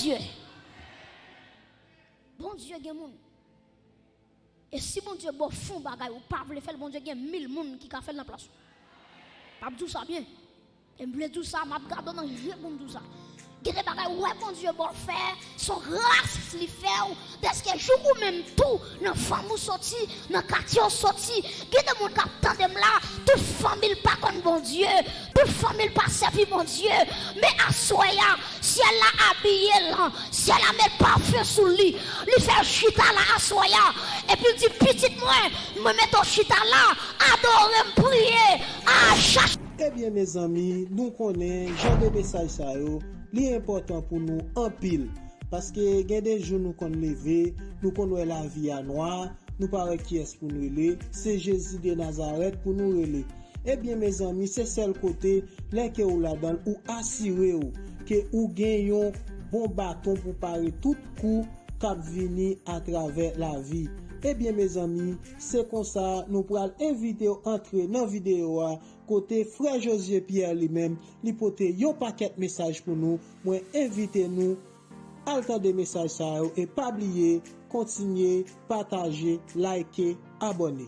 Dieu. Bon Dieu, il y a des gens. Et si bon Dieu bon fond bagay ou pas veut faire bon Dieu il y a 1000 personnes qui ka faire la place. Pas tout ça bien. Et me tout ça m'a garder dans jeu pour tout ça. Gade bagay ouais bon Dieu bon faire son grâce li fait dès que jour ou même tout dans femme ou sorti dans quartier sorti gade mon cap tandem là toute famille pas comme bon Dieu toute famille pas servi bon Dieu mais à soya si elle l'a habillé là si elle a met parfum sous lui fait chita là à soya et puis dit petite moi me mettre chita là adorer me prier à chercher. Eh bien mes amis, nous connaissons genre de message ça yo, li important pour nous en pile parce que il y a des jours nous qu'on lever, nous connaissons la vie à noir, nous paraît qui est pour nous aller, c'est Jésus de Nazareth pour nous aller. Eh bien mes amis, c'est seul côté là que ou là-dedans ou assurer que ou gagnons bon bâton pour parer tout coup cap venir à travers la vie. Eh bien mes amis, c'est comme ça nous pourrons inviter à entrer dans la vidéo côté frère Josué Pierre lui-même, il porte un paquet de messages pour nous, moi invitez nous à le temps des messages ça et pas oublier, continuer, partager, liker, abonner.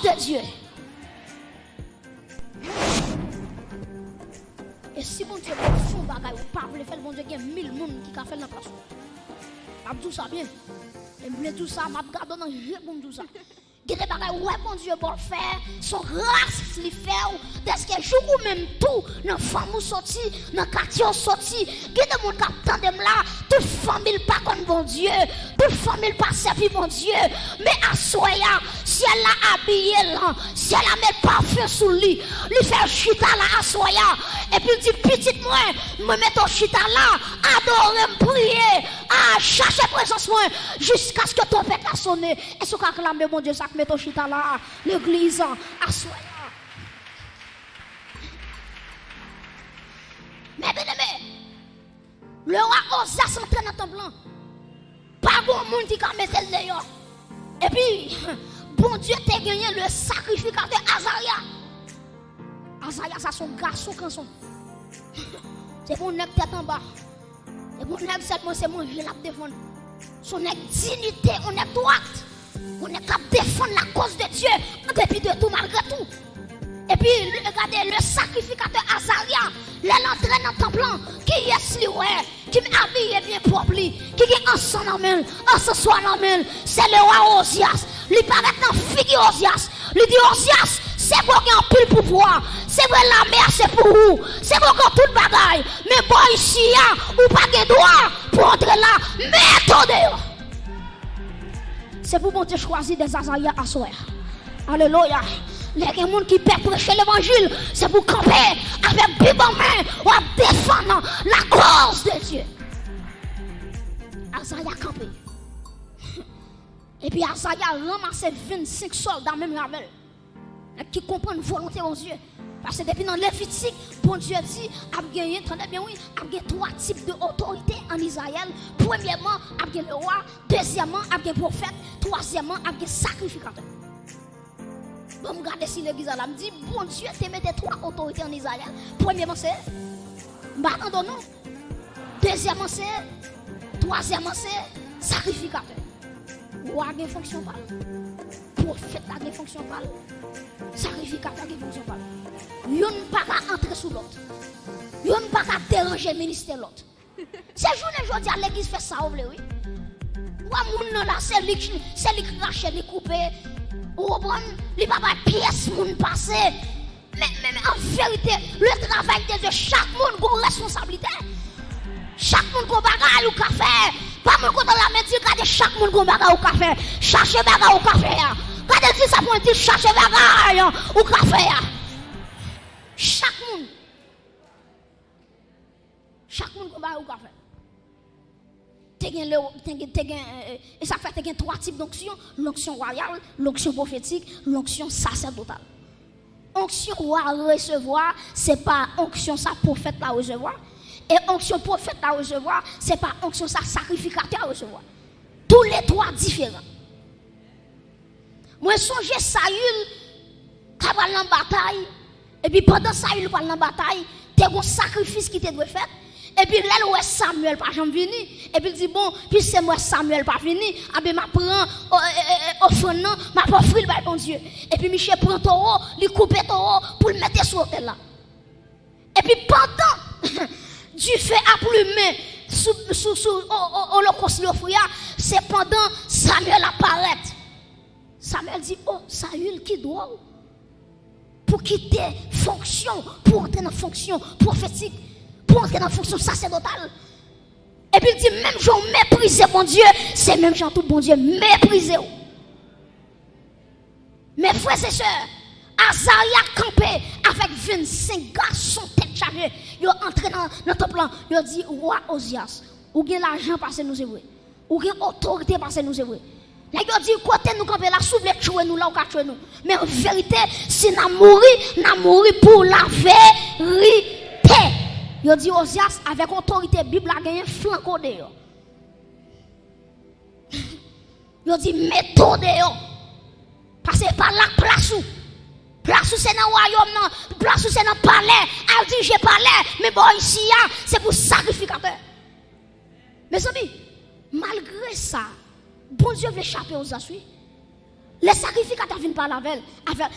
De Dieu. Et si bon Dieu fond bagay ou pas veut faire bon Dieu il y a 1000 personnes qui ka faire la place. Pas tout ça bien. Et me tout ça m'a garder dans jeu pour tout ça. Gade bagay ouais bon Dieu bon faire son grâce li fait dès que jour ou même tout dans femme ou sorti dans quartier sorti gade mon cap tandem là toute famille pas comme bon Dieu toute famille pas servi bon Dieu mais à soya si elle l'a habillé là si elle a met parfum sous lui fait chita là à soya et puis dit petite moi me mettre chita là adorer me prier à chercher présence moi jusqu'à ce que ton père a sonné et ce qu'a clamé mon Dieu ça met ton chita là l'église à soya. Mais bien aimé le roi Osias entré dans ton plan pas bon monde qui a mettre le dehors et puis bon Dieu t'a gagné le sacrificateur Azaria. Azaria ça son garçon canson. C'est pour nèg tête en bas. Et pour nèg seulement c'est manger la défendre. Son nèg dignité, on est droite. On est capable de défendre la cause de Dieu en dépit de tout malgré tout. Et puis regardez le sacrificateur Azaria, l'entrée dans ton plan qui est li ouais, qui m'habille bien propre, qui est ensemble en main, ensemble soit en main, c'est le roi Osias. Il paraît dans figure Osias. Il dit Osias, c'est pour qu'il y ait un pile pouvoir. C'est vrai la mer c'est pour vous. C'est pour qu'on tout bagaille. Mais bon ici, ou pas de droit pour entrer là. Méthode. C'est pour bon Dieu choisir des Azaria à soi. Alléluia. Les gens qui peuvent prêcher l'évangile, c'est pour camper avec Bible en main ou à défendre la cause de Dieu. Azaria campé. Et puis Azaria ramassé 25 soldats même avec qui comprennent volonté aux Dieu. Parce que depuis dans Lévitique, bon Dieu dit, a gagné, entendez bien oui, a gagné 3 types d'autorité en Israël. Premièrement, a gagné le roi. Deuxièmement, a gagné le prophète. Troisièmement, a gagné le sacrificateur. Bon, regardez si l'église là me dit, bon Dieu, te mette 3 autorités en Israël. Premièrement, c'est non. Deuxièmement, c'est troisièmement, c'est sacrificateur. Roi a une fonction pas. Prophète a une fonction pas. Sacrificateur a une fonction pas. Yon pas qu'à entrer sous l'autre. Yon pas qu'à déranger le ministère l'autre. C'est journée aujourd'hui à l'église fait ça oui. Ou moun là c'est lui qui crache, lui couper. Ou bon, li pas pièce moun passer. Mais en vérité, le travail de Dieu, chaque monde a une responsabilité. Chaque monde a un bagage ou café. Pas mon côté la médecine, regardez chaque monde a un bagage ou café. Cherchez bagage ou café. Regardez si ça pour dire cherchez bagage ou café. Chaque monde a un bagage ou café. Et ça fait 3 types d'onction: l'onction royale, l'onction prophétique, l'onction sacerdotale. Onction royale recevoir, c'est pas onction ça prophète à recevoir. Et onction prophète à recevoir, c'est pas onction ça sacrificateur à recevoir. Tous les trois différents. Moi, songe Saül, qui va dans la bataille. Et puis pendant Saül va dans la bataille, il y a un sacrifice qui te doit faire. Et puis là, où Samuel pas jamais venu. Et puis il dit, bon, puis c'est moi Samuel pas venu. Ah ben, je prends offrande, je offrir le bon Dieu. Et puis Michel prend taureau, il coupe taureau pour le mettre sur l'autel là. Et puis pendant Dieu fait applumer sous l'holocauste l'offrir, c'est pendant Samuel apparaît. Samuel dit, oh, Saül qui doit pour quitter fonction, pour entrer dans fonction prophétique, pour entrer dans fonction sacerdotale. Et puis il dit, même gens méprisé mon Dieu, c'est même gens tout bon Dieu méprisé. Mes frères et sœurs, Azaria campé avec 25 garçons tête chargée. Ils sont entrés dans le temple, ils ont dit, roi Osias, ou bien l'argent parce que nous c'est vrai, ou bien autorité parce que nous c'est vrai. Ils ont dit, côté nous camper là, souffle tuer nous là, ou tuer nous. Mais en vérité, si nous mourons pour la vérité. Ils ont dit, Osias, avec autorité, la Bible a gagné un flanc dehors. Ils ont dit, mettons dehors. Parce que par la place où c'est dans le royaume, place où c'est dans le palais, elle dit, j'ai palais, mais bon, ici, c'est pour sacrificateur. Mes amis, malgré ça, bon Dieu veut échapper aux assuits. Les sacrificateurs viennent par la veille.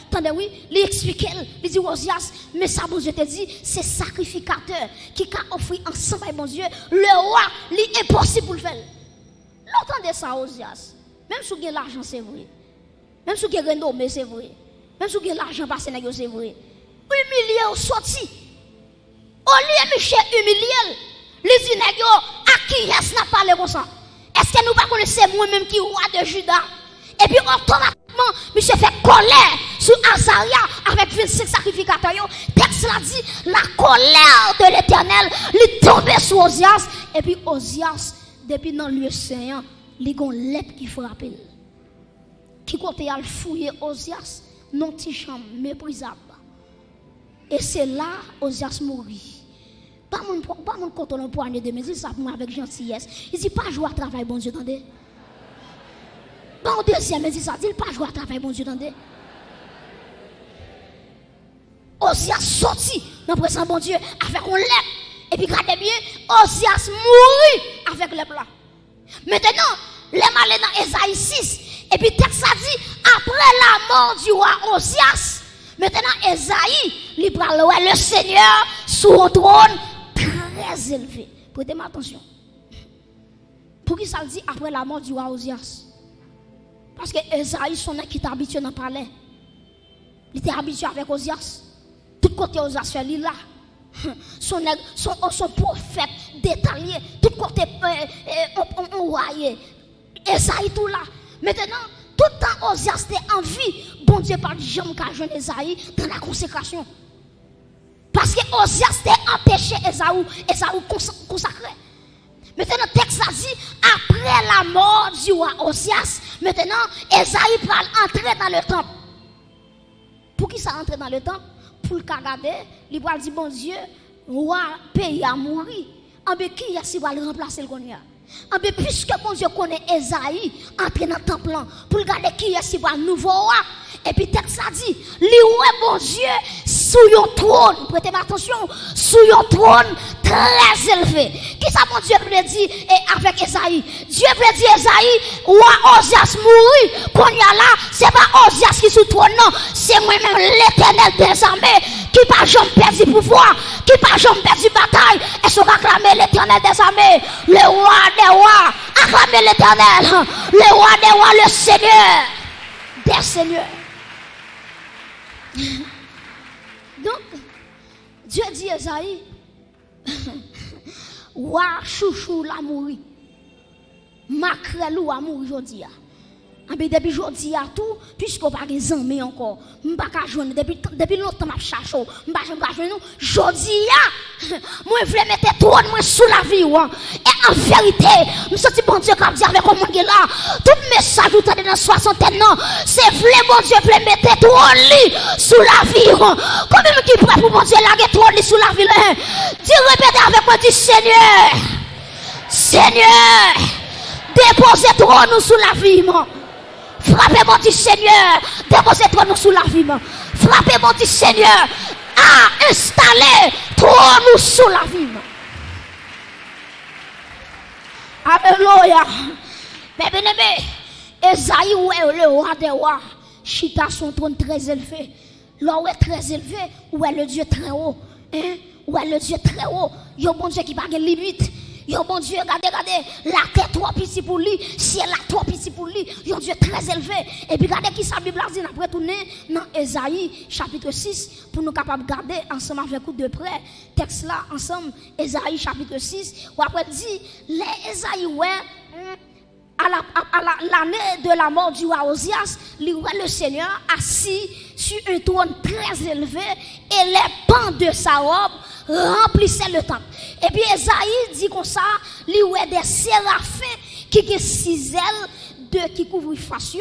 Attendez, oui, il explique, il dit, Osias, mais ça, bon Dieu te dit, c'est sacrificateur qui a offert ensemble avec bon Dieu. Le roi, il est impossible pour le faire. L'entendez ça, Osias. Même si vous avez l'argent, c'est vrai. Même si vous avez renommé, c'est vrai. Même si vous avez l'argent passé, c'est vrai. Humilié ou sorti. Au lieu de Michel humilié, les dit, à qui est-ce n'a parlé comme ça? Est-ce que nous ne connaissons pas moi-même qui est roi de Juda? Et puis automatiquement, Michel fait colère sur Azaria avec 25 sacrificateurs. Le texte l'a dit, la colère de l'Éternel lui tombait sur Osias. Et puis Osias, depuis dans le lieu saint, il y a une lèpre qui frappe. Qui côté à fouiller Osias, non petit chambre méprisable. Et c'est là Osias mourit. Pas mon compte le poignet de mes ça pour moi avec gentillesse. Il dit pas jouer à travail bon Dieu attendez. Bon deuxième il dit ça, dit pas jouer à travail bon Dieu attendez. Osias sorti dans présence bon Dieu avec un lèpre. Et puis regardez bien, Osias mourit avec le plat. Maintenant, les malins dans Esaïe 6. Et puis texte a dit, après la mort du roi Osias, maintenant Esaïe, il parle le Seigneur sur un trône très élevé. Prêtez-moi attention. Pour qui ça le dit après la mort du roi Osias? Parce que Esaïe, son qui était habitué dans le palais. Il était habitué avec Osias. Tout côté Osias fait lui là. Son prophète détaillé. Tout côté on voyait. Esaïe tout là. Maintenant, tout le temps Osias était en vie. Bon Dieu par jamais qu'à jeune Esaïe dans la consécration. Parce que Osias était empêché Esaü consacré. Maintenant, le texte a dit, après la mort du roi Osias, maintenant, Esaïe parle entrer dans le temple. Pour qui ça entre dans le temple? Pour le regarder, il va dire, bon Dieu, roi pays a mouru. En bien, qui est-ce qui va le remplacer le Gonia? En bien, puisque bon Dieu connaît Esaïe, entrer dans le temple, pour regarder qui est-ce qui va le nouveau roi. Et puis, le texte a dit, lui, bon Dieu, sous un trône, prêtez attention, sous un trône très élevé. Qui ça, mon Dieu, peut dire avec Esaïe? Dieu peut dire Esaïe, roi Osias mourit, qu'on y a là, c'est pas Osias qui est sous le trône, non, c'est moi-même l'Éternel des armées, qui pas jamais perdu pouvoir, qui pas jamais perdu bataille, et sont acclamé l'Éternel des armées, le roi des rois, acclamez l'Éternel, le roi des rois, le Seigneur des seigneurs. Donc, Dieu dit Esaïe, roi chouchou la mouri, makrelou a mouri aujourd'hui. Depuis aujourd'hui à tout, puisqu'on pas des amis encore, on pas qu'à joindre depuis longtemps m'a cherché, on pas joindre nous. Aujourd'hui moi je veux mettre tout moi sous la vie et en vérité, me senti bon Dieu comme dit avec comment là, tout message vous tendez dans 60 non, c'est vrai bon Dieu veut mettre tout lit sous la vie. Combien qui prêt pour bon Dieu laguer tout lit sous la vie là? Dis répétez avec moi, dis Seigneur, Seigneur, Déposez-toi nous sous la vie. Frappez mon Dieu Seigneur. Déposez-toi nous sous la vie. Frappez mon Dieu Seigneur. Installez-toi nous sous la vie. Alléluia. Mais bien aimé, Esaïe est le roi des rois. Chita son trône très élevé. Là où est très élevé, où est le Dieu très haut. Hein? Où est le Dieu très haut. Il y a un bon Dieu qui n'a pas de limite. Il y a un bon Dieu, regardez, la terre trop petite pour lui, ciel là trop petit pour lui. Il y a un Dieu très élevé. Et puis regardez qui sa Bible a dit, après tourner dans Esaïe chapitre 6, pour nous capables de garder ensemble avec vous de près. Texte là, ensemble, Esaïe chapitre 6, où après dit, les Esaïe, ouais, à l'année de la mort du roi Osias, le Seigneur assis sur un trône très élevé et les pans de sa robe remplissaient le temple. Et puis Esaïe dit comme ça, il y a des séraphins qui ont 6 ailes, 2 qui couvrent face,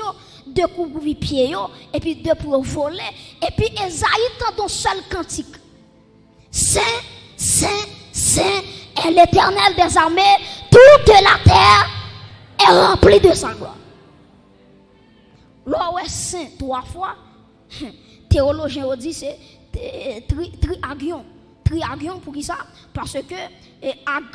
2 couvrent pieds, et puis 2 pour voler. Et puis Esaïe tend un seul cantique. Saint, Saint, Saint est l'Éternel des armées, toute la terre est rempli de sa gloire. Là où est saint 3 fois, théologien dit c'est triagion. Triagion pour qui ça? Parce que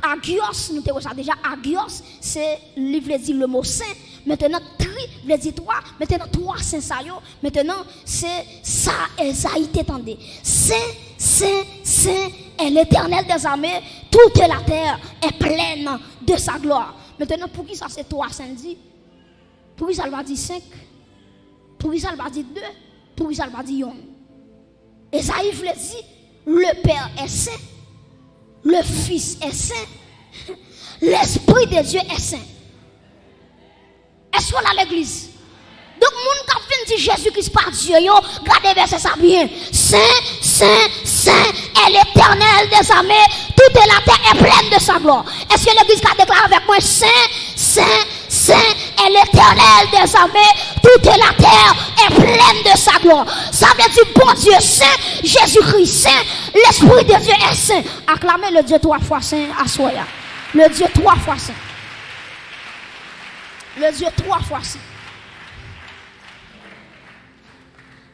agios, nous avons ça déjà, agios, c'est livre dit le mot saint. Maintenant, tri veut dire 3. Maintenant, 3 saints ça yo. Maintenant, c'est ça, Esaïe t'étendait. Saint, Saint, Saint est l'Éternel des armées. Toute la terre est pleine de sa gloire. Maintenant, pour qui ça c'est 3 saints dit? Pour qui ça va dire 5? Pour qui ça va dire 2? Pour qui ça va dire 1? Esaïe veut dire, le Père est saint, le Fils est saint, l'Esprit de Dieu est saint. Est-ce qu'on a l'église? Donc, moun qui vient dire Jésus-Christ par Dieu, regardez verset ça bien. Saint, Saint, Saint est l'Éternel des armées, toute la terre est pleine de sa gloire. Est-ce que l'église a déclaré avec moi, Saint, Saint, Saint est l'Éternel des armées, toute la terre est pleine de sa gloire. Ça veut dire, bon Dieu saint, Jésus-Christ saint, l'Esprit de Dieu est saint. Acclamez le Dieu 3 fois saint à Soya. Le Dieu 3 fois saint. Le Dieu 3 fois saint.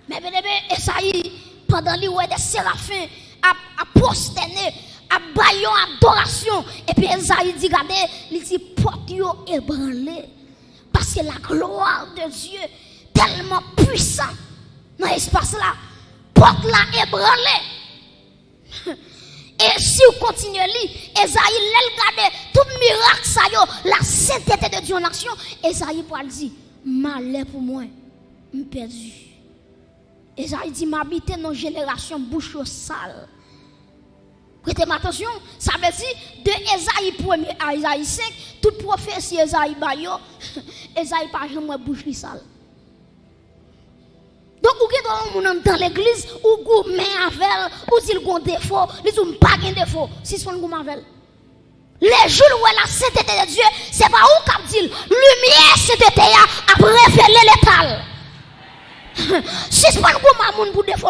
Mais bien aimé, Esaïe, pendant les des séraphins, a prosterné, a baillon adoration. Et puis Esaïe dit, regardez, il dit, porte yo ébranlé. Parce que la gloire de Dieu tellement puissante dans l'espace là, porte là ébranlé. Et si vous continuez à lire, Esaïe, regarde tout miracle ça yo, la sainteté de Dieu en action, Esaïe pour dire, malheur pour moi, je perdu. Esaïe dit, m'habiter dans une génération bouche sale. Prêtez attention, ça veut dire de Esaïe 1 à Esaïe 5, toute prophétie Esaïe bayo, Esaïe pas jamais bouche sale. Donc, vous êtes dans l'église, ou vous mettez avec, ou si vous avez un défaut, vous n'avez pas de défaut, si vous avez un défaut. Les jours où la sainteté de Dieu, c'est pas où qu'on dit, lumière sainteté a révélé l'étal. Si c'est pas un monde pour défaut,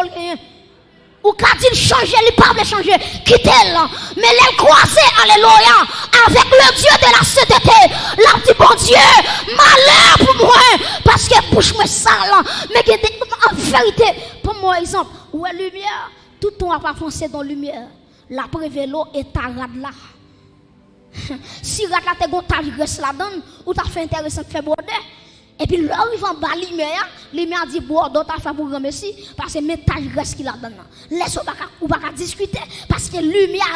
ou quand il change, il ne peut pas changer, quittez-le. Mais les croisés, alléluia, avec le Dieu de la sainteté, là dit bon Dieu, malheur pour moi, parce que bouche moi sale. Mais en vérité, pour moi, exemple, où est la lumière, tout le monde n'a pas foncé dans la lumière. La prévélo est à rad là. Si rad là, tu as graisse là-dedans, ou tu as fait intéressant de faire border. Et puis là, ils vont bas lumière, lumière dit bordeaux t'as fait pour remercier parce que métage reste qui là-dedans. Laisse ou pas discuter parce que lumière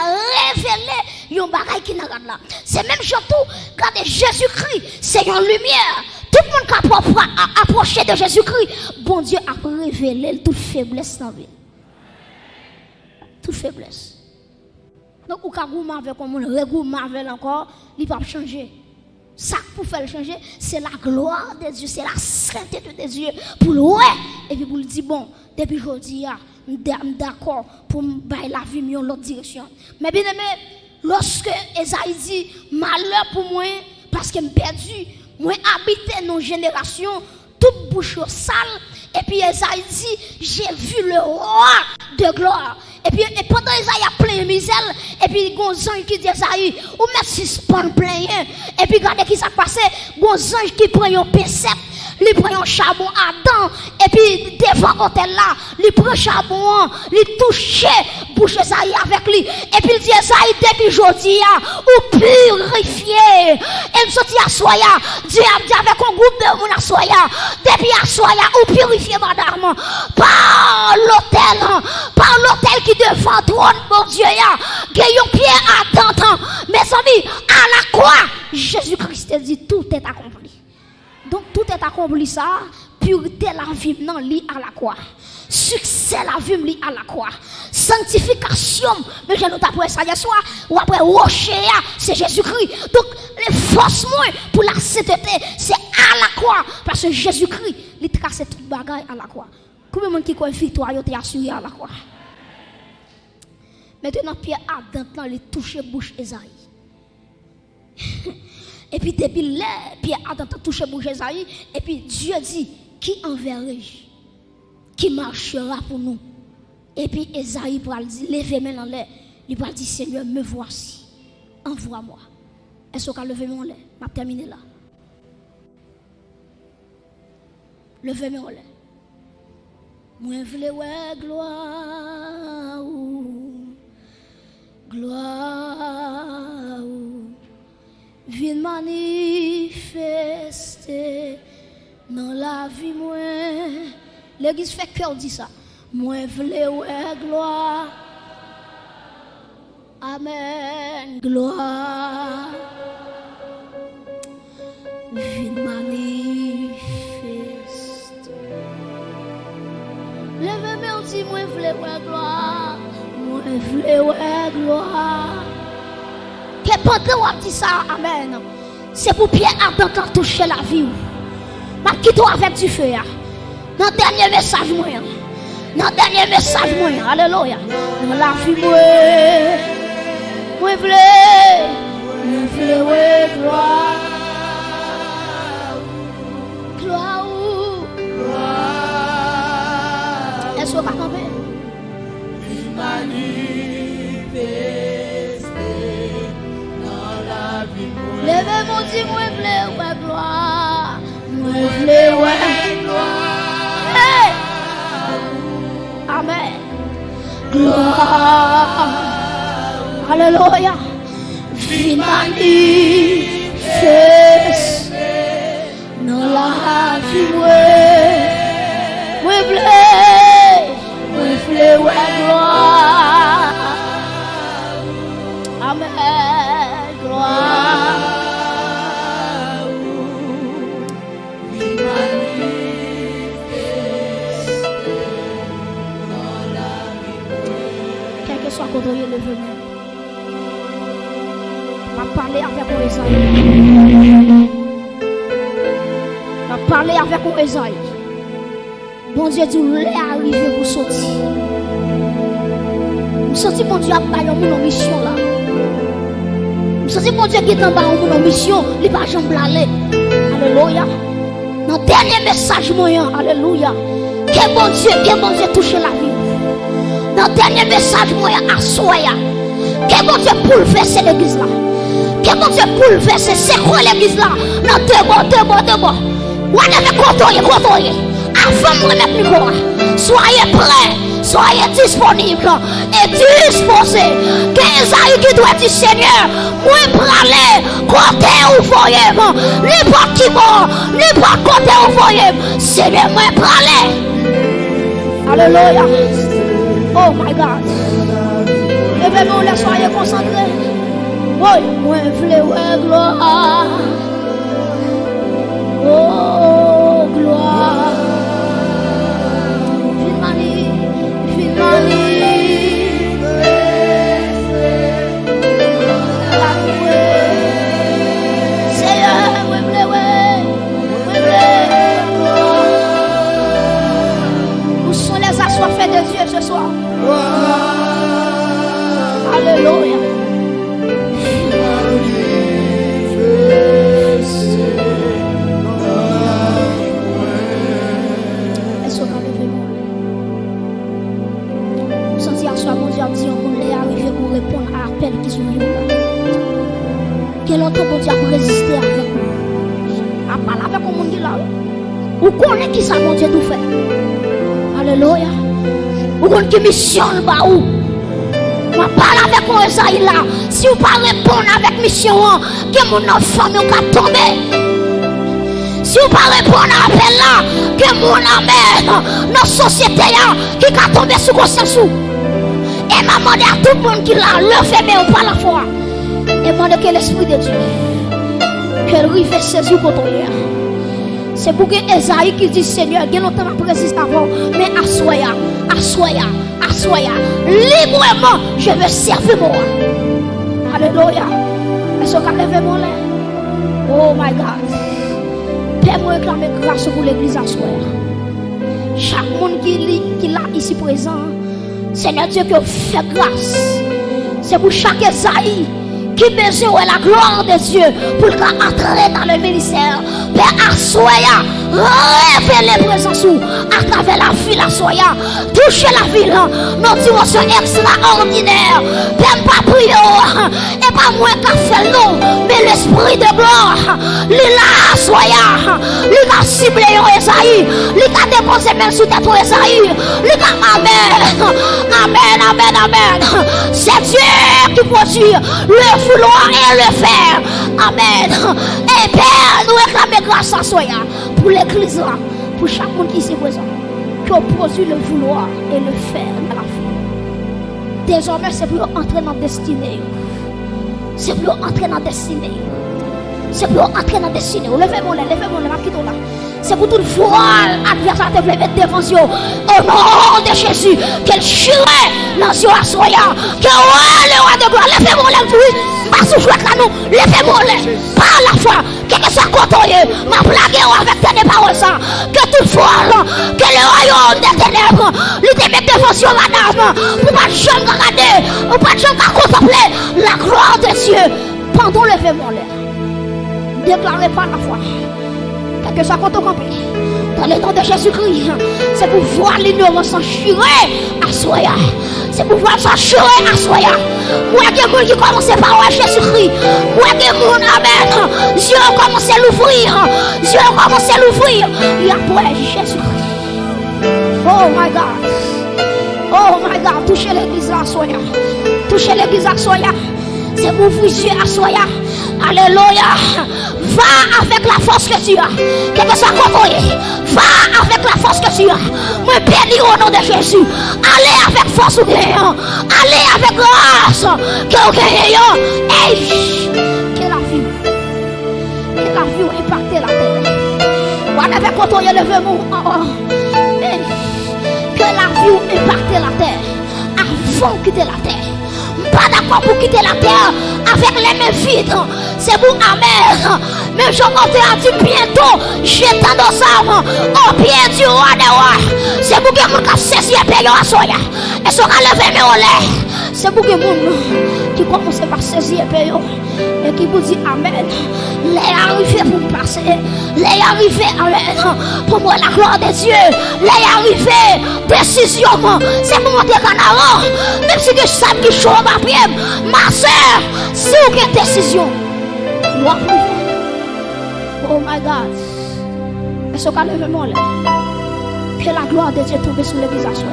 révélé un bagage qui n'a là. C'est même surtout quand Jésus-Christ, c'est une lumière. Tout le monde qui a approché de Jésus-Christ, bon Dieu a révélé toute faiblesse dans la vie. Toute faiblesse. Donc, ou quand vous m'avez comme on regoute encore, il va changer. Ça pour faire changer, c'est la gloire de Dieu, c'est la sainteté de Dieu. Pour le ouais, et puis pour le dire, bon, depuis aujourd'hui, je suis d'accord pour bailler la vie dans l'autre direction. Mais bien aimé, lorsque Esaïe dit, malheur pour moi, parce que je suis perdu, moi habiter dans une génération, toute bouche sale, et puis Esaïe dit, j'ai vu le roi de gloire. Et puis et pendant Esaïe a plein misère, et puis gon ange qui dit Esaïe, ou met suspend plein. Et puis regardez qui ça passé, gon ange qui prend un pincette, il prend un charbon Adam, et puis devant hôtel là, il prend charbon, il touche bouche Esaïe avec lui. Et puis il dit Esaïe depuis jodi ou purifié. Et me sorti à soya, Dieu a dit avec un groupe de monde à soya, depuis à soya ou purifié madame par l'hôtel qui devant trône mon Dieu ya, gagne pied à temps. Mes amis, à la croix, Jésus-Christ dit tout est accompli. Donc tout est accompli ça, pureté la vie non li à la croix. Succès la vie li à la croix. Sanctification, mais je ne t'apprends ça hier soir ou après rocher c'est Jésus-Christ. Donc les forces moins pour la sainteté, c'est à la croix parce que Jésus-Christ il trace toute bagaille à la croix. Combien de monde qui croit victoire yo t'es assuré à la croix. Maintenant Pierre Adam il touche bouche Esaïe. Et puis depuis là, Pierre Adam touche bouche Esaïe et puis Dieu dit qui enverrai-je? Qui marchera pour nous? Et puis Esaïe va dire levez main en l'air, il va dire Seigneur me voici, envoie-moi. Est-ce qu'on lever main en l'air? M'a terminé là. Levez main en l'air. Moi vle ouais gloire, gloire, viens manifester dans la vie moi. L'église fait cœur dit ça. Moi vle ouais gloire. Amen. Gloire. Viens manifester. Lève-moi dit moi vle ouais gloire. Moi vle ouais gloire. Que pendant on dit ça, amen. C'est pour Pierre Adam qui a touché la vie. Ma quitte avec du feu. Dans le dernier message moi. Dans le dernier message moi. Alléluia. Dans la vie moi vle ouais gloire. Gloire. Est-ce que vous comprenez? Levez mon Dieu, moi vle ouais gloire. Moi vle ouais gloire. Hey! Amen. Gloire. Alléluia. Viens manifester dans la vie moi vle ouais gloire. Amen. Gloire. Quel que soit côté le venir. Va parler avec mon Esaïe. Va parler avec mon Esaïe. Bon Dieu dit où est arrivé pour sortir. Nous sortir bon Dieu a pas une mission là. Nous sortir bon Dieu qui est en bas en mission, il pas jamais aller. Alléluia. Dans le dernier message moyen, alléluia. Que bon Dieu touche la vie. Dans le dernier message moyen à soya. Que bon Dieu bouleverse l'église là. Que bon Dieu bouleverse c'est quoi l'église là. Dans deux mots. On avait contouré. Avant de remettre le micro, soyez prêts, soyez disponibles et disposés. Qu'Esaïe qui doit dire Seigneur, moi pour aller côté où vous voyez, n'importe qui bon, n'importe côté où vous voyez, Seigneur, moi pour aller. Alléluia. Oh my God. Et bien, vous soyez concentrés. Oui, moi vle ouais gloire. Oh gloire. Où sont les assoiffés de Dieu ce soir? Alléluia. Mon Dieu là. Vous connaissez qui ça, mon Dieu, tout fait. Alléluia. Vous connaissez qui mission là où. Je parle avec vous, Esaïe là. Si vous ne parlez pas avec mission, que mon famille va tomber. Si vous ne parlez pas avec là, que mon amène notre société qui va tomber sous conscience. Et m'a demandé à tout le monde qui l'a levé, mais pas la foi. Et demandé que l'Esprit de Dieu, qu'elle rive saisir contre toi. C'est pour que Esaïe qui dit Seigneur, il y a longtemps après avant, mais assoya, librement, je veux servir moi. Alléluia. Est-ce qu'on a levé mon lait? Oh my God. Père, moi réclamer grâce pour l'église à soir. Chaque monde qui est là ici présent, Seigneur Dieu, que fait grâce. C'est pour chaque Esaïe qui besoin de la gloire de Dieu pour entrer dans le ministère. Père, assoya, révélez présence à travers la ville, assoya, touchez la ville, nos dimensions extraordinaires. Père, pas prier, et pas moi qui fait l'eau, mais l'esprit de gloire, lui là, assoya, lui a ciblé Esaïe, lui a déposé même sous tête Esaïe, lui a amen. C'est Dieu qui produit le vouloir et le faire. Amen. Et Père, nous réclamons grâce à soi pour l'église, pour chaque monde qui s'est présent, qui a produit le vouloir et le faire dans la vie. Désormais, c'est pour entrer dans la destinée. C'est pour entrer dans la destinée. C'est pour entrer dans la destinée. Levez-moi là, là. C'est pour tout voile adversaire de mettre devant Dieu. Au nom de Jésus, qu'elle chire dans Dieu à soya. Que le roi de gloire, levez-moi là, pas sous jouet là nous, levez-moi là, par la foi, que soit contrôlé, ma blague avec tes paroles ça, que tout voile, que le royaume des ténèbres, lui te mette devant Dieu, madame, pour pas jamais regarder, pour pas jamais contempler la gloire de Dieu. Pendant levez-moi là. Déclarez par la foi. Que ça compte au complet. Dans le nom de Jésus-Christ, c'est pour voir l'ignorance s'enchirer à soya. C'est pour voir s'enchirer à soya. Moi, il y a des gens qui commencent par Jésus-Christ. Moi, il y a des gens, amen. Dieu commence à l'ouvrir. Dieu commence à l'ouvrir. Il y a pour Jésus-Christ. Oh my God. Oh my God. Touchez l'église à soya. Touchez l'église à soya. C'est pour vous Dieu à soya. Alléluia. Va avec la force que tu as. Quel que soit contrôlé. Va avec la force que tu as. Me bénis au nom de Jésus. Allez avec force ou gagnant. Allez avec grâce. Que vous gagnez. Hey. Que la vie. Que la vie impacte la terre. Vous avez contrôlé le vêtement. Que la vie impacte la terre. Avant de quitter la terre. Pas d'accord pour quitter la terre avec les mains vides. C'est pour amen. Mais je a dit bientôt, j'étends nos armes au pied du roi des rois. C'est pour que mon cap saisi et payé à soya. Et ce qu'on levé mes olés. C'est pour que mon qui commence par saisir et payer. Et qui vous dit amen. Les arrivés pour me passer. Les arrivés, amen. Pour moi la gloire de Dieu. Les arrivés, décision. C'est pour monter en avant. Même si je sais que je suis ma prière. Ma soeur, si vous avez une décision. Moi, oh my God. Est-ce qu'on a levé mon lait? Que la gloire de Dieu tombe sur l'église à soi.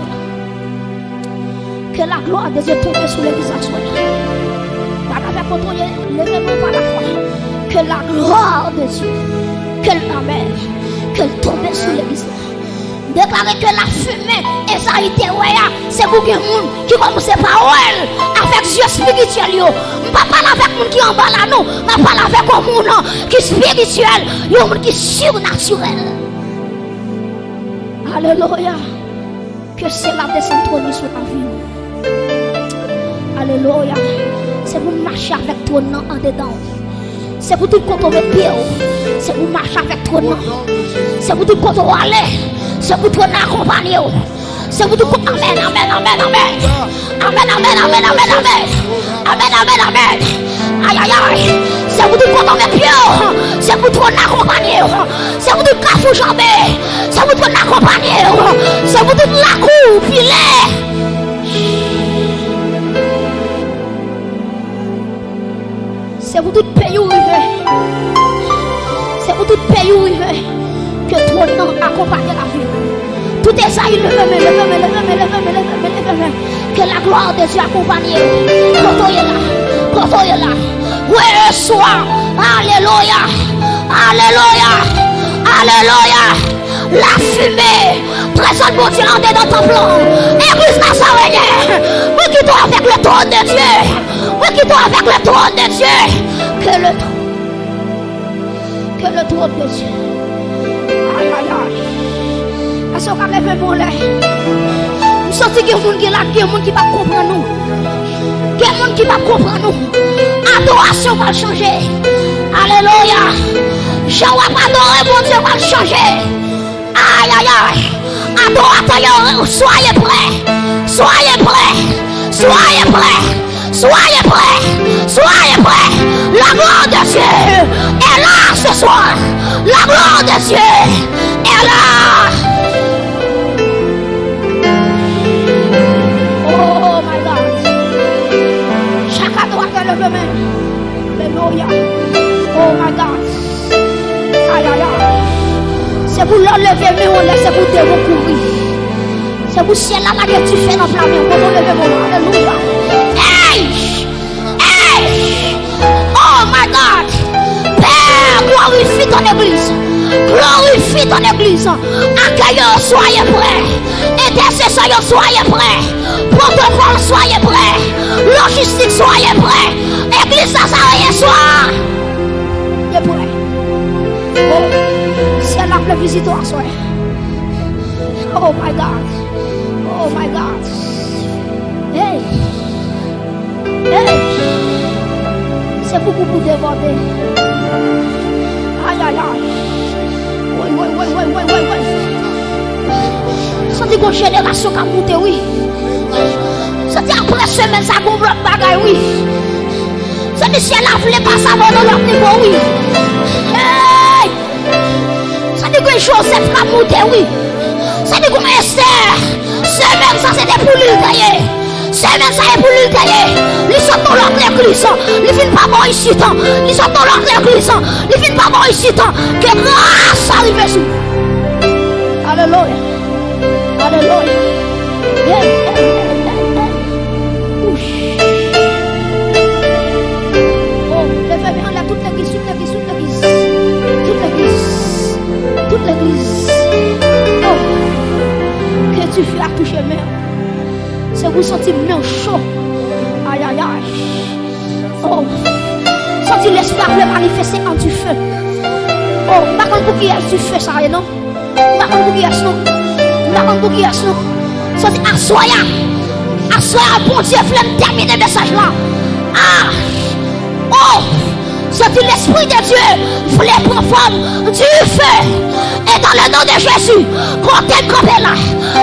Que la gloire de Dieu tombe sur l'église à soi. Avec contrôler, levez-moi par la foi. Que la gloire de Dieu, qu'elle m'amène, qu'elle tombe sur l'église. Déclarer que la fumée et ça a été c'est pour que les gens qui commencent par elle avec Dieu spirituel. Je ne parle pas avec les gens qui en bas là, non. Je parle avec les gens qui sont spirituels, les gens qui sont surnaturels. Alléluia. Que c'est la descente sur la vie. Alléluia. C'est pour marcher avec toi en dedans. C'est pour tout contrôler pied. C'est pour marcher avec toi. C'est pour tout contrôler. C'est pour toi accompagner. C'est pour tout amen, amen, amen, amen. Amen, amen, amen, amen, amen. Amen, amen, amen. Aïe, aïe, aïe. C'est pour tout contrôler pied. C'est pour toi accompagner. C'est pour tout cafou jambé. C'est pour toi accompagner. C'est pour tout la cour filet. C'est pour tout pays où il veut. C'est pour tout pays où il veut. accompagner la vie. Tout est ça, il levez-moi. Que la gloire de Dieu accompagne. Quand on est là. Oui, soir. Alléluia. La fumée. Présente mon Dieu dans ton temple. Église Nazarene. Oui, qui doit avec le trône de Dieu. Que le trône de Dieu. Aïe. Est-ce qu'on a levé mon lait? Nous sentons qu'il y a des gens qui ne vont pas comprendre nous. Il y a des gens qui ne vont pas comprendre nous. Adoration va changer. Alléluia. Je ne vais pas adorer mon Dieu va changer. Aïe. Adorateur, soyez prêts. La gloire de Dieu est là ce soir. La gloire de Dieu est là. Oh my God. Chacun doit faire le main. Alléluia. Oh my God. Aïe. C'est pour l'enlever, mais on laisse pour te recourir. C'est pour ciel là que tu fais dans la main. On va lever mon nom. Alléluia. Hey! Oh my God! Père, glorifie ton église. Accueillons, soyez prêts. Intercesseurs, soyez prêts. Protocole, soyez prêts. Logistique, soyez prêts. Église Nazarene, soyez prêts. Oh, c'est là que le visiteur soit. Oh my God. Hey. C'est beaucoup pour déborder. Aïe. Oui. C'est une génération qui a monté, oui. C'est après semaine, ça a bloc bagaille, oui. C'est si elle a voulu passer avant de leur niveau, oui. Hey! C'est que Joseph a monté, oui. C'est que Esther, semaine, ça c'était pour lui tailler. Semaine, ça est pour lui tailler. Ils sont dans l'autre église. Ils viennent pas voir ici. Ils sont dans l'autre église. Ils viennent pas voir ici. Que grâce arrive sur. Alléluia. Oh, levez-moi là toute l'église. Oh, que tu fais à toucher mer. C'est vous sentir bien chaud. Aïe. Oh, senti l'espoir le manifester en du feu. Oh, pas quand vous qui êtes du feu, ça non? Pas quand vous qui êtes non? Senti assoya, bon Dieu, voulait terminer le message là. Oh, senti l'esprit de Dieu voulait prendre forme du feu. Et dans le nom de Jésus, quand t'es campé là,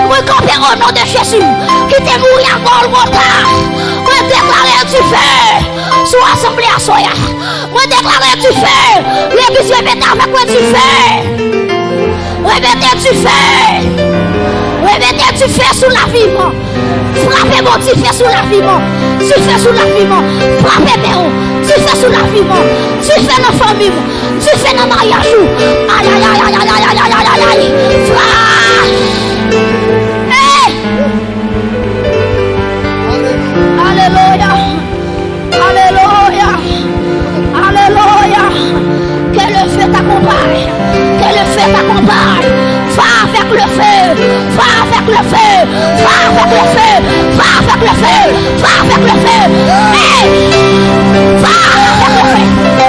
vous campez au nom de Jésus, qui t'est mouru à Golgotha, vous déclarez du feu, soit assemblée à Soya, vous déclarez du feu, l'église répète avec moi du feu, remettez du feu sous la vie, frappez mon du feu sous la vie, frappez mon du feu sous la vie, du feu dans la famille, du feu dans le mariage, aïe, frappe. Alléluia. Que le feu t'accompagne. Va avec le feu. Hey! Va avec le feu.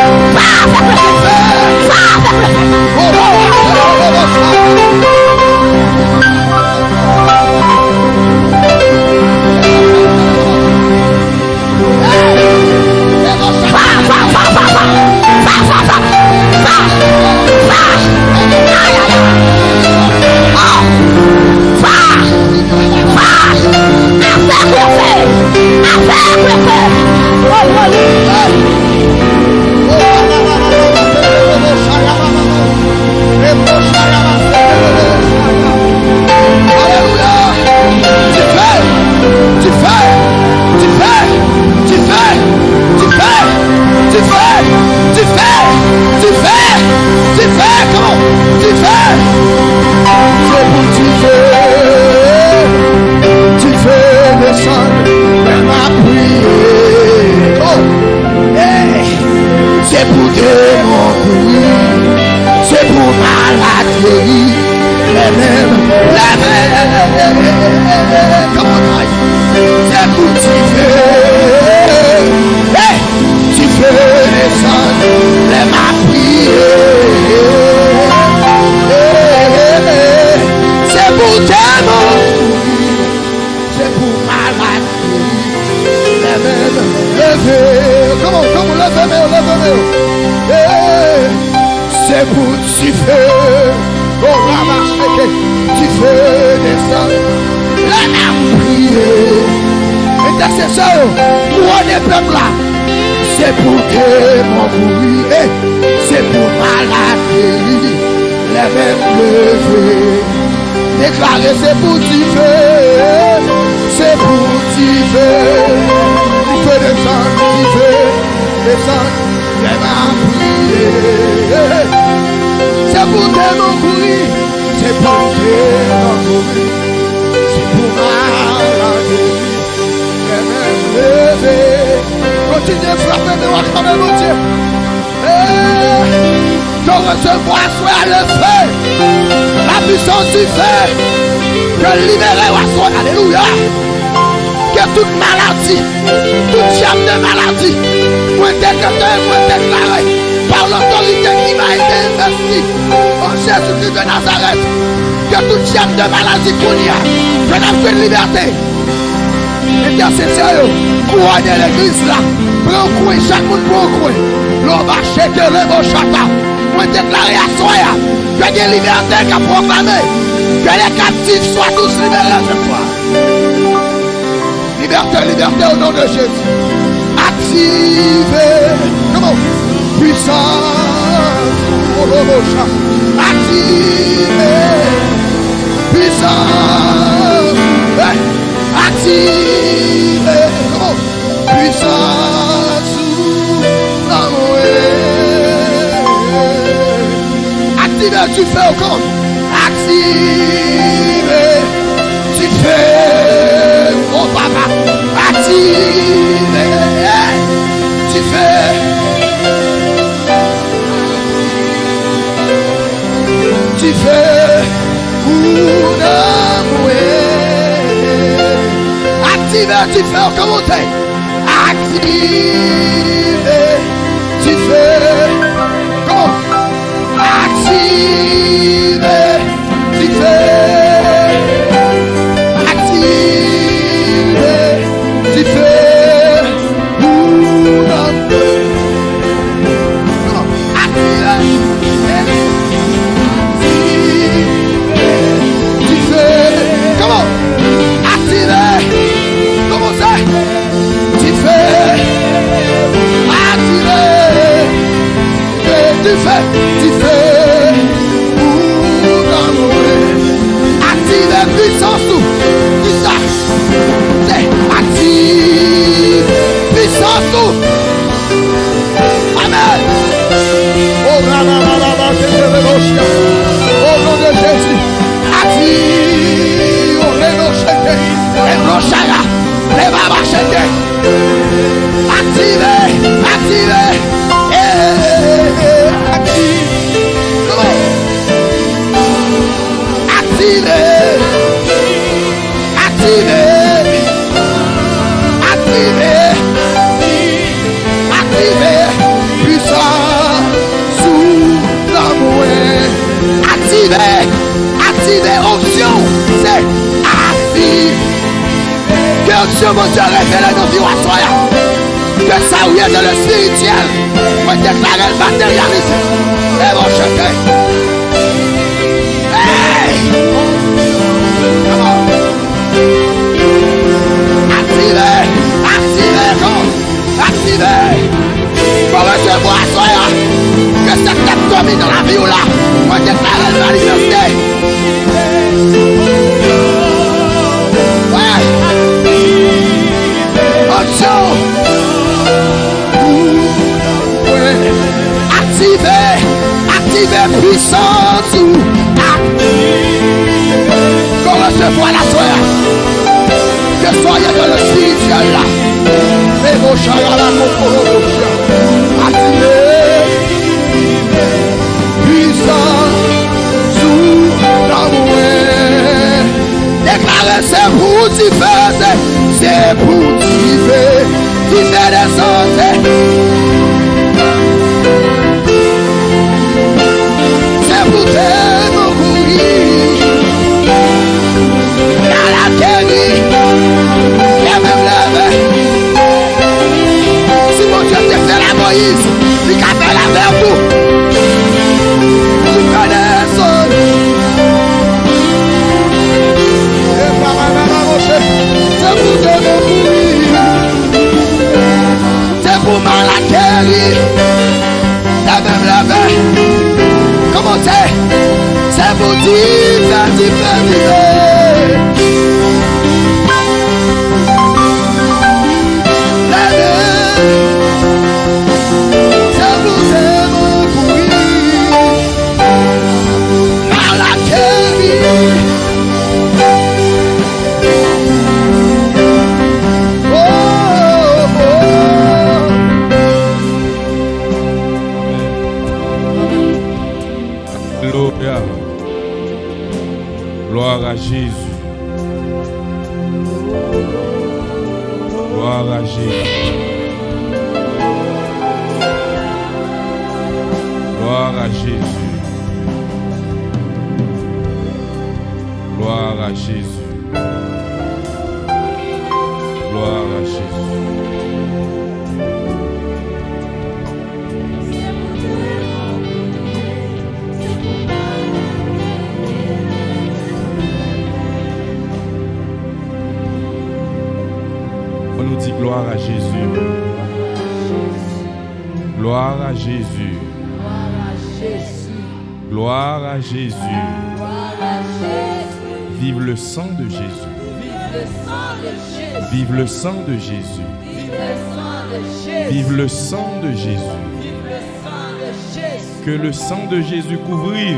c'est pour démon courir, c'est pour malade guérir, les mêmes, comment on dit, c'est pour tuer, tu fais descendre les ma prière, c'est pour démon, c'est pour malade guérir, les mêmes, levez, comment, levez, c'est pour tuer, oh la marche, tu fais descendre la prière, intercesseur, couronne peuple là, c'est pour démon courir, c'est pour malade guérir, les mêmes levés, déclarer c'est pour tuer, c'est pour tuer, tu fais descendre, les mêmes prières, c'est pour démon courir, c'est pour démon courir, c'est pour malade les mêmes levés. Continuez à frapper de acclamer mon Dieu. Que recevoir soit le feu, la puissance du feu, que libérer soit, alléluia. Que toute maladie, toute chaîne de maladie, moi déclaré par l'autorité qui m'a été investie en Jésus-Christ de Nazareth, que toute chaîne de maladie qu'on y a, que nous avons une liberté. Intercesseur, couronner l'église là, prends coin, chaque monde prend coin. L'on va checker le bon chata. Moi déclarer à soi que des libertés qu'a proclamé, que les captifs soient tous libérés ce soir. Liberté au nom de Jésus. Activez, comment? Puissance, activez, puissance, activez, comment? Puissance, activez, tu fais au compte. Activez, tu fais, oh papa, activez, tu fais. Tu fais pour l'amour. Active, tu fais, comment t'es? Active, tu fais. Comment? Active, tu fais. Active, tu fais pour l'amour. Comment? Active. Tu fais pour l'amour. Active puissance tout. Puissance. C'est active puissance tout. Amen. Oh la la la la la, au nom de Jésus. Active. Oh les rochers. Les rochers. Les babachers. Active. Active. Activez, puissance sous l'amour. Activez, option, c'est active. Que Dieu vous a révélé nos vies à soi. Que ça ou est dans le spirituel, vous déclarez le matérialisme. Et vous chacun. Hey! Activez. Pour recevoir soi. Que cette tête tombe dans la vie ou là. Vous déclarez la liberté. Ouais. Option. Ouais. Activez puissance. C'est pour vivre des santé. C'est pour te mourir. Dans la terre, il y a même l'œuvre. Si mon Dieu te fait la Moïse, il a fait la verre pour. Tu connais son. Et par ma c'est pour te mourir. C'est pour malaquer. La même l'œuvre. Comment c'est? C'est pour dire, c'est Gloire à Jésus. Gloire à Jésus. Gloire à Jésus. Gloire à Jésus. Gloire à Jésus. On nous dit gloire à Jésus. Gloire à Jésus. Gloire à Jésus. Vive le sang de Jésus. Vive le sang de Jésus. Vive le sang de Jésus. Que le sang de Jésus couvrir.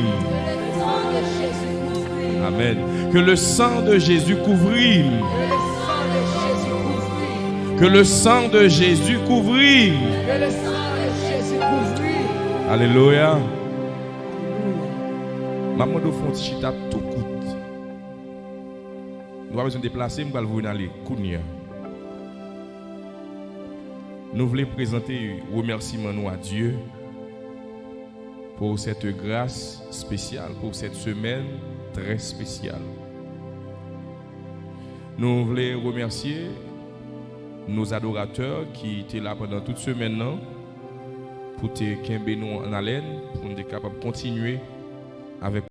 Amen. Que le sang de Jésus couvrir. Que le sang de Jésus couvrir. Alléluia. Maman de Fontichita tout coûte. Nous avons besoin de déplacer, nous allons aller Kounia. Nous voulons présenter remerciement nous à Dieu pour cette grâce spéciale, pour cette semaine très spéciale. Nous voulons remercier nos adorateurs qui étaient là pendant toute semaine pour te nous en haleine, pour nous être capables de continuer avec